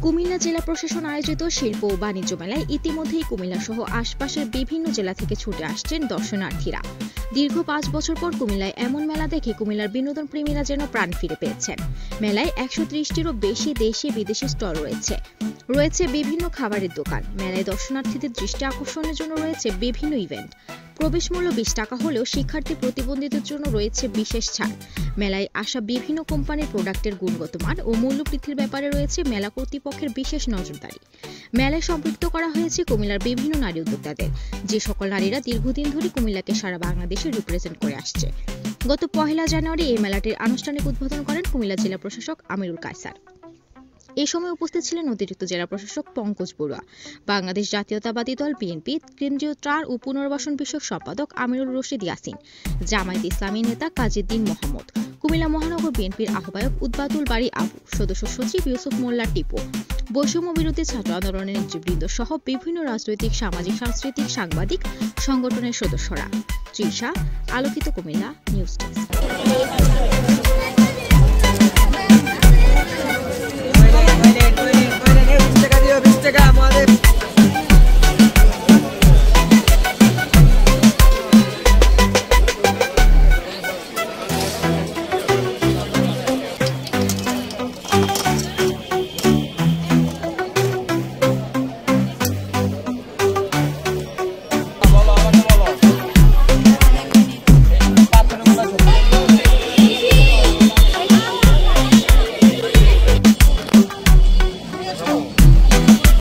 কুমিল্লা জেলা প্রশাসন আয়োজিত শিল্প ও বাণিজ্য মেলায় ইতিমধ্যেই কুমিল্লা সহ আশপাশের বিভিন্ন জেলা থেকে ছুটে আসছেন দর্শনার্থীরা। দীর্ঘ 5 বছর পর কুমিল্লায় এমন মেলা দেখে কুমিল্লার বিনোদন প্রেমীরা যেন প্রাণ ফিরে পেয়েছেন। মেলায় 130টিরও বেশি দেশি বিদেশি স্টল রয়েছে বিভিন্ন খাবারের দোকান। মেলায় দর্শনার্থীদের দৃষ্টি আকর্ষণের জন্য রয়েছে বিভিন্ন ইভেন্ট। প্রবেশ মূল্য 20 টাকা হলেও শিক্ষার্থী প্রতিবন্ধীদের জন্য রয়েছে বিশেষ ছাড়। মেলায় আসা বিভিন্ন কোম্পানির প্রোডাক্টের গুণগত মান ও মূল্য বৃদ্ধির ব্যাপারে রয়েছে মেলা কর্তৃপক্ষের বিশেষ নজরদারি। মেলায় সম্পৃক্ত করা হয়েছে কুমিল্লার বিভিন্ন নারী উদ্যোক্তাদের, যে সকল নারীরা দীর্ঘদিন ধরে কুমিল্লাকে সারা বাংলাদেশে রিপ্রেজেন্ট করে আসছে। গত 1 জানুয়ারি এই মেলাটির আনুষ্ঠানিক উদ্বোধন করেন কুমিল্লা জেলা প্রশাসক আমিরুল কায়সার। এই সময় উপস্থিত ছিলেন অতিরিক্ত জেলা প্রশাসক পঙ্কজ বড়ুয়া, বাংলাদেশ জাতীয়তাবাদী দল বিএনপি কেন্দ্রীয় ত্রাণ ও পুনর্বাসন বিষয়ক সম্পাদক আমিরুল রশিদ ইয়াসিন, জামায়াতে ইসলামী নেতা কাজীউদ্দীন মোহাম্মদ, কুমিল্লা মহানগর বিএনপির আহ্বায়ক উদ্বাতুল বাড়ি আবু, সদস্য সচিব ইউসুফ মোল্লা টিপু, বৈষম্য বিরোধী ছাত্র আন্দোলনের নেতৃবৃন্দ সহ বিভিন্ন রাজনৈতিক, সামাজিক, সাংস্কৃতিক, সাংবাদিক সংগঠনের সদস্যরা। তৃষা, আলোকিত কুমিল্লা নিউজ ডেস্ক।